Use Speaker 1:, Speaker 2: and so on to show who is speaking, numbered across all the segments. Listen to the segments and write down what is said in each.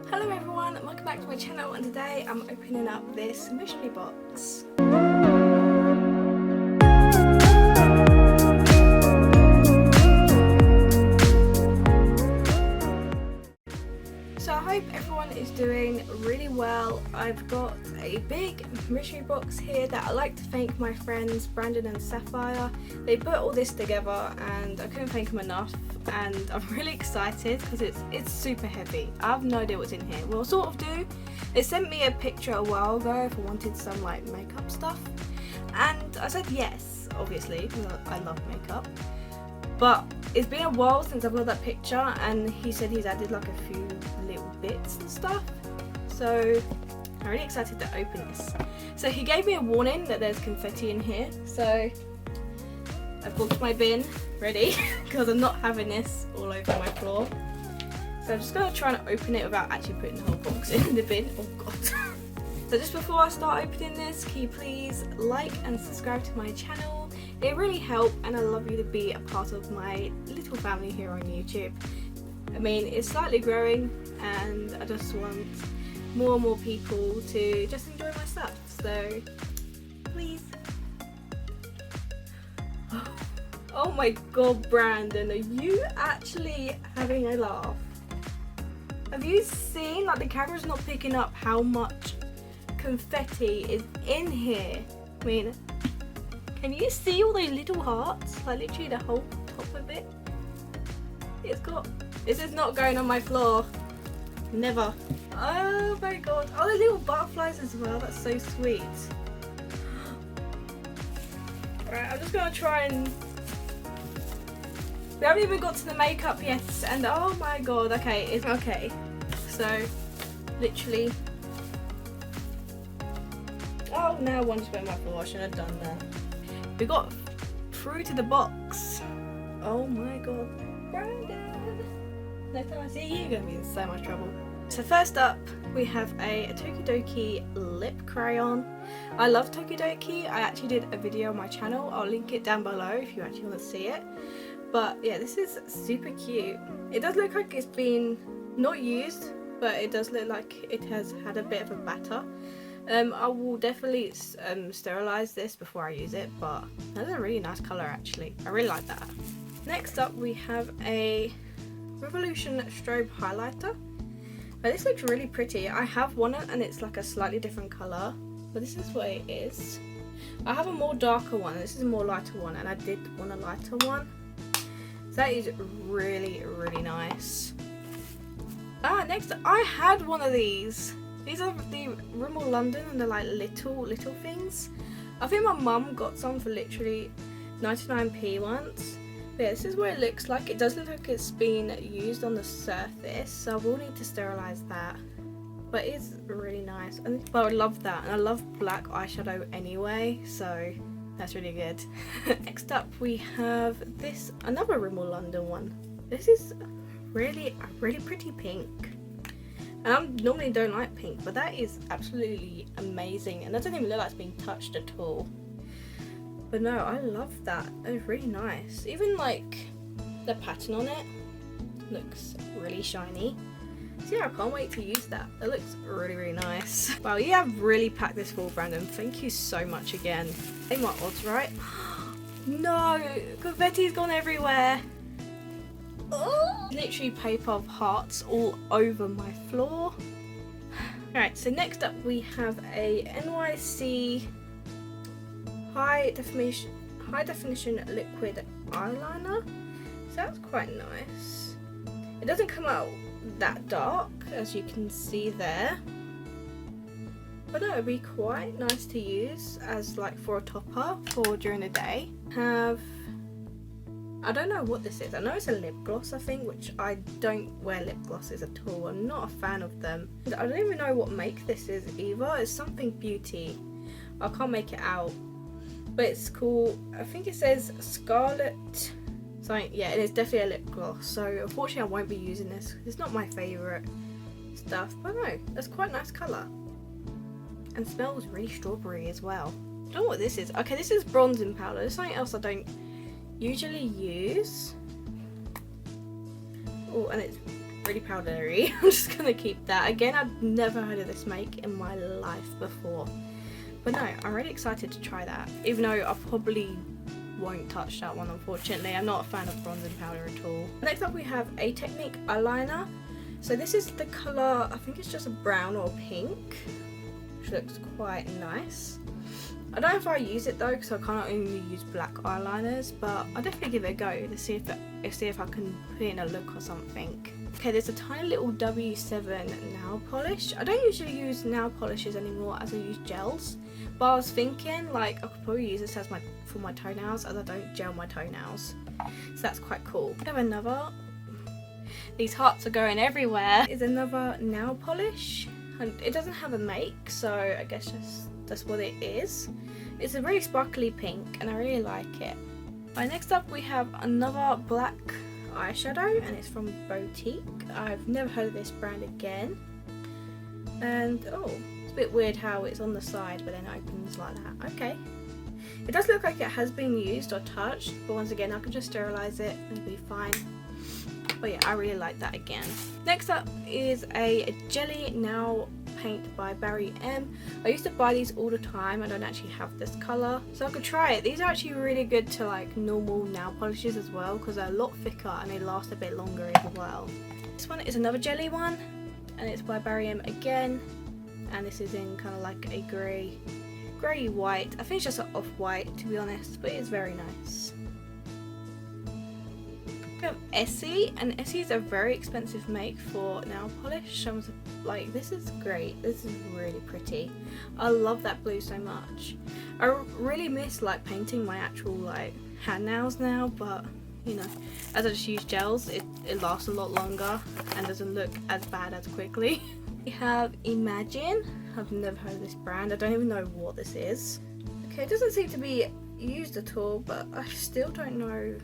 Speaker 1: Hello everyone, welcome back to my channel, and today I'm opening up this mystery box. So I hope everyone is doing really well. I've got a big mystery box here that I like to thank my friends Brandon and Sapphire. They put all this together and I couldn't thank them enough, and I'm really excited because it's super heavy. I have no idea what's in here. Well, sort of do. They sent me a picture a while ago if I wanted some like makeup stuff, and I said yes, obviously, because I love makeup. But it's been a while since I've got that picture, and he said he's added like a few little bits and stuff. So I'm really excited to open this. So he gave me a warning that there's confetti in here. So I've booked my bin ready because I'm not having this all over my floor. So I'm just going to try and open it without actually putting the whole box in the bin. Oh god. So just before I start opening this, can you please like and subscribe to my channel? It really helps, and I love you to be a part of my little family here on YouTube. I mean, it's slightly growing and I just want more and more people to just enjoy my stuff. So please. Oh my god, Brandon, are you actually having a laugh? Have you seen, like, the camera's not picking up how much confetti is in here? I mean, can you see all those little hearts? Like literally the whole top of it. This is not going on my floor. Never. Oh my god. Oh, the little butterflies as well. That's so sweet. Right, I'm just gonna try and... We haven't even got to the makeup yet, and oh my god, okay, it's okay. So, literally... Oh, now one just went on my floor. I shouldn't have done that. We got through to the box. Oh my god, Brandon. Next time I see you, you're going to be in so much trouble. So first up, we have a Tokidoki lip crayon. I love Tokidoki. I actually did a video on my channel. I'll link it down below if you actually want to see it. But yeah, this is super cute. It does look like it's been not used, but it does look like it has had a bit of a batter. I will definitely sterilise this before I use it, but that's a really nice colour actually. I really like that. Next up we have a Revolution strobe highlighter. Now, this looks really pretty. I have one and it's like a slightly different colour, but this is what it is. I have a more darker one, this is a more lighter one, and I did want a lighter one. So that is really, really nice. Next up, I had one of these. These are the Rimmel London, and they're like little things. I think my mum got some for literally 99p once. But yeah, this is what it looks like. It does look like it's been used on the surface, so I will need to sterilise that. But it's really nice. But I love that, and I love black eyeshadow anyway, so that's really good. Next up we have this, another Rimmel London one. This is really a really pretty pink. And I normally don't like pink, but that is absolutely amazing, and that doesn't even look like it's being touched at all. But no, I love that. It's really nice. Even like the pattern on it looks really shiny. So yeah, I can't wait to use that. It looks really, really nice. Wow, you have really packed this full, Brandon. Thank you so much again. I think my odds right. No, confetti's gone everywhere. Oh. Literally paper of hearts all over my floor. Alright, so next up we have a NYC high definition liquid eyeliner. So that's quite nice. It doesn't come out that dark, as you can see there. But no, it'd be quite nice to use as like for a topper for during the day. I don't know what this is. I know it's a lip gloss, I think, which I don't wear lip glosses at all. I'm not a fan of them. I don't even know what make this is either. It's something beauty. I can't make it out. But it's cool. I think it says Scarlet something. Yeah, it is definitely a lip gloss. So unfortunately I won't be using this. It's not my favourite stuff. But no, that's quite a nice colour. And smells really strawberry as well. I don't know what this is. Okay, this is bronzing powder. There's something else I don't usually use. Oh, and it's really powdery. I'm just gonna keep that. Again, I've never heard of this make in my life before. But no, I'm really excited to try that. Even though I probably won't touch that one, unfortunately. I'm not a fan of bronzing powder at all. Next up we have a Technique eyeliner. So this is the colour, I think it's just a brown or pink, which looks quite nice. I don't know if I use it though, because I can't only use black eyeliners, but I'll definitely give it a go to see if I can put in a look or something. Okay, there's a tiny little W7 nail polish. I don't usually use nail polishes anymore as I use gels, but I was thinking like I could probably use this as for my toenails, as I don't gel my toenails. So that's quite cool. I have another. These hearts are going everywhere. Is another nail polish. And it doesn't have a make, so I guess that's what it is. It's a really sparkly pink and I really like it. Right, next up we have another black eyeshadow and it's from Boutique. I've never heard of this brand again. And oh, it's a bit weird how it's on the side but then opens like that. Okay. It does look like it has been used or touched, but once again I can just sterilise it and it'll be fine. But yeah, I really like that again. Next up is a jelly nail paint by Barry M. I used to buy these all the time. I don't actually have this colour, so I could try it. These are actually really good to like normal nail polishes as well, because they're a lot thicker and they last a bit longer as well. This one is another jelly one, and it's by Barry M again. And this is in kind of like a grey white. I think it's just an off-white to be honest, but it's very nice. We have Essie, and Essie is a very expensive make for nail polish. I was like, this is great, this is really pretty. I love that blue so much. I really miss like painting my actual like hand nails now, but you know, as I just use gels, it lasts a lot longer and doesn't look as bad as quickly. We have Imagine. I've never heard of this brand. I don't even know what this is. Okay, it doesn't seem to be used at all, but I still don't know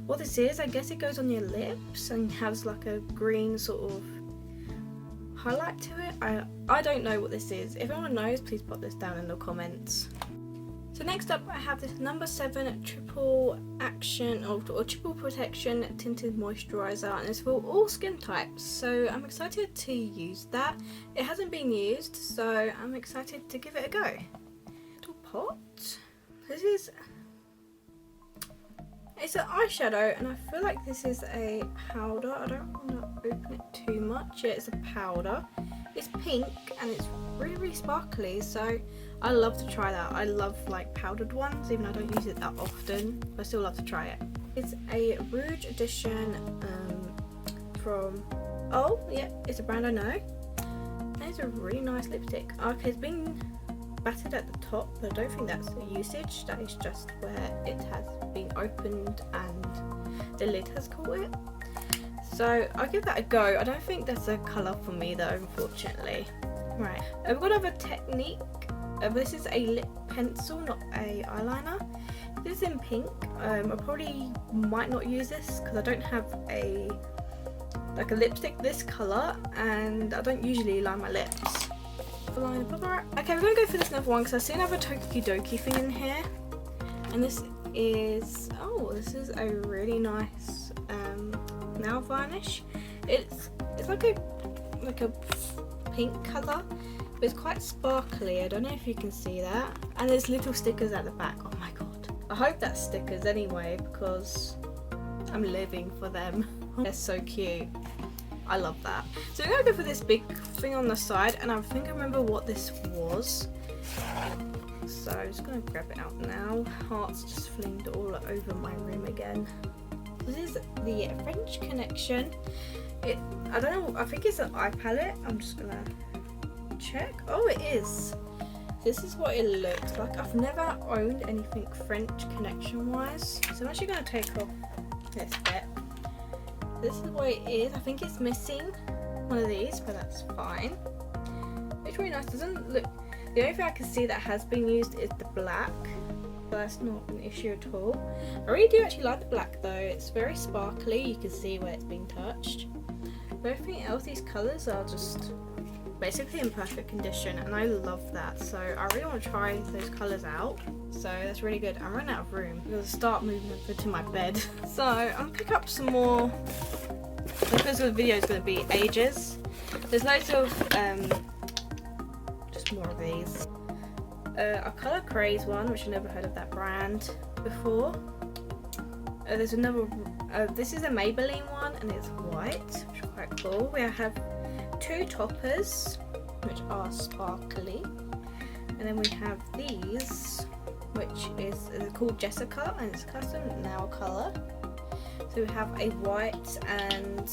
Speaker 1: what this is. I guess it goes on your lips and has like a green sort of highlight to it. I don't know what this is. If anyone knows, please put this down in the comments. So next up I have this number 7 triple action or triple protection tinted moisturiser, and it's for all skin types, so I'm excited to use that. It hasn't been used, so I'm excited to give it a go. Little pot. It's an eyeshadow and I feel like this is a powder. I don't want to open it too much. Yeah, it's a powder. It's pink and it's really, really sparkly, so I love to try that. I love like powdered ones, even though I don't use it that often, but I still love to try it. It's a Rouge edition from, oh yeah, it's a brand I know. And it's a really nice lipstick. Okay, it's been battered at the top, but I don't think that's a usage. That is just where it has been opened and the lid has caught it. So I'll give that a go. I don't think that's a colour for me though, unfortunately. Right, we've got another Technique. This is a lip pencil, not a eyeliner. This is in pink. I probably might not use this because I don't have a lipstick this colour, and I don't usually line my lips. Okay, we're gonna go for this another one because I see another Tokidoki thing in here, and this is a really nice nail varnish. It's like a pink colour, but it's quite sparkly. I don't know if you can see that, and there's little stickers at the back. Oh my god, I hope that's stickers anyway because I'm living for them. They're so cute. I love that. So we're gonna go for this big thing on the side, and I think I remember what this was. So I'm just gonna grab it out now. Hearts just flinged all over my room again. This is the French Connection. I don't know, I think it's an eye palette. I'm just gonna check. Oh, it is. This is what it looks like. I've never owned anything French Connection wise, so I'm actually gonna take off this bit. This is what it is. I think it's missing one of these, but that's fine. It's really nice. Doesn't look. The only thing I can see that has been used is the black, but that's not an issue at all. I really do actually like the black though. It's very sparkly. You can see where it's been touched. But everything else, these colours are just basically in perfect condition, and I love that. So I really want to try those colours out. So that's really good. I'm running out of room. I'm gonna start moving over to my bed. So I'm gonna pick up some more because the video is going to be ages. There's loads of just more of these. A Colour Craze one, which I've never heard of that brand before. There's another, this is a Maybelline one and it's white, which is quite cool. We have 2 toppers, which are sparkly. And then we have these, which is called Jessica and it's custom nail colour. So we have a white and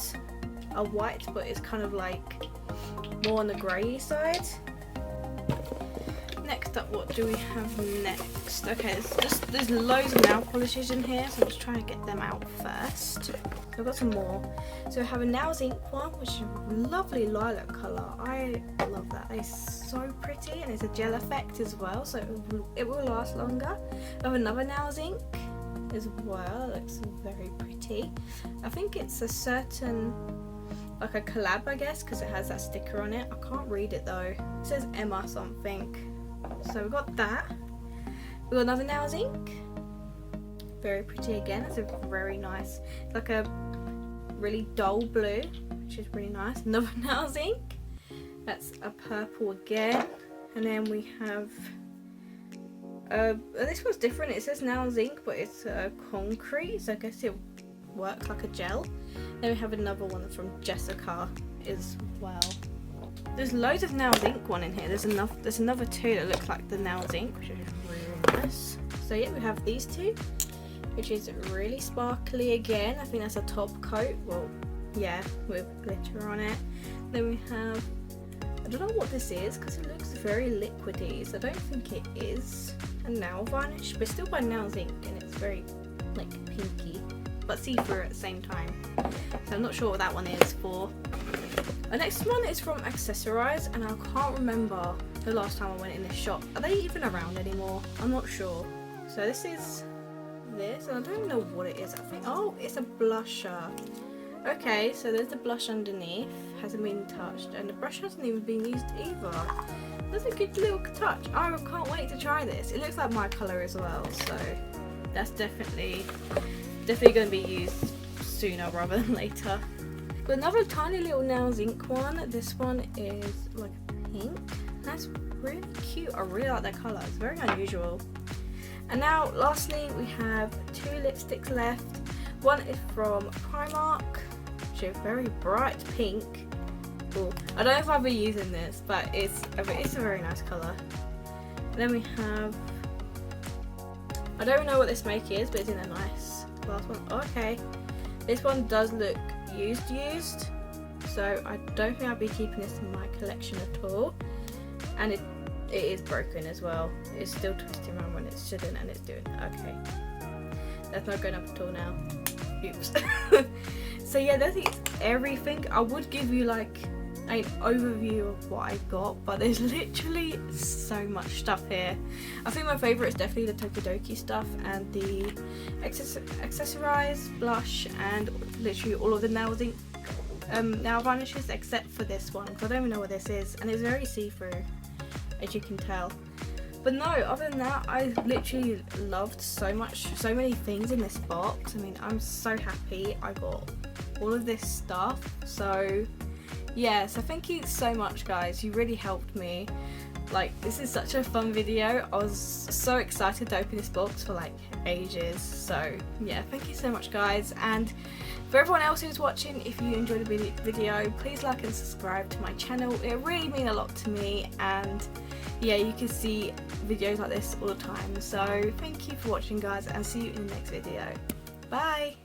Speaker 1: a white, but it's kind of like more on the grey side. Next up, what do we have next? Okay, there's loads of nail polishes in here, so I'm just trying to get them out first. So I've got some more. So we have a Nails Ink one, which is a lovely lilac colour. I love that. It's so pretty and it's a gel effect as well, so it will last longer. I have another Nails Ink as well. It looks very pretty. I think it's a certain, like a collab, I guess, because it has that sticker on it. I can't read it though. It says Emma something. So we've got that. We've got another Nails Ink. Very pretty again. It's a very nice, it's like a really dull blue, which is really nice. Another Nails Ink. That's a purple again. And then we have this one's different. It says Nails Ink, but it's concrete, so I guess it works like a gel. Then we have another one from Jessica as well. There's loads of Nails Ink one in here. There's another 2 that look like the Nails Ink, which is really nice. So yeah, we have these 2, which is really sparkly again. I think that's a top coat. Well, yeah, with glitter on it. Then we have, I don't know what this is because it looks very liquidy, so I don't think it is a nail varnish, but it's still by Nails Ink and it's very like pinky, but see-through at the same time. So I'm not sure what that one is for. The next one is from Accessorize, and I can't remember the last time I went in this shop. Are they even around anymore? I'm not sure. So this is this, and I don't know what it is. I think, oh, it's a blusher. Okay, so there's the blush underneath, hasn't been touched, and the brush hasn't even been used either. That's a good little touch. I can't wait to try this. It looks like my colour as well, so that's definitely going to be used sooner rather than later. Got another tiny little Nails Ink one. This one is like pink. That's really cute. I really like that colour. It's very unusual. And now lastly we have 2 lipsticks left. One is from Primark, which is very bright pink. Ooh, I don't know if I'll be using this, but it's a very nice colour. And then we have, I don't know what this make is, but it's in a nice glass one. Okay, this one does look used, so I don't think I'll be keeping this in my collection at all. And it is broken as well. It's still twisting around when it shouldn't, and it's doing okay. That's not going up at all now. Oops. So yeah, that's everything. I would give you like an overview of what I got, but there's literally so much stuff here. I think my favourite is definitely the Tokidoki stuff and the Accessorize blush and literally all of the Nails Ink nail varnishes except for this one, because I don't even know what this is, and it's very see-through as you can tell. But no, other than that, I literally loved so many things in this box. I mean, I'm so happy I got all of this stuff. So yeah, so thank you so much guys, you really helped me. Like, this is such a fun video. I was so excited to open this box for like ages. So yeah, thank you so much guys, and for everyone else who's watching, if you enjoyed the video, please like and subscribe to my channel. It really means a lot to me, and yeah, you can see videos like this all the time. So thank you for watching guys, and see you in the next video. Bye!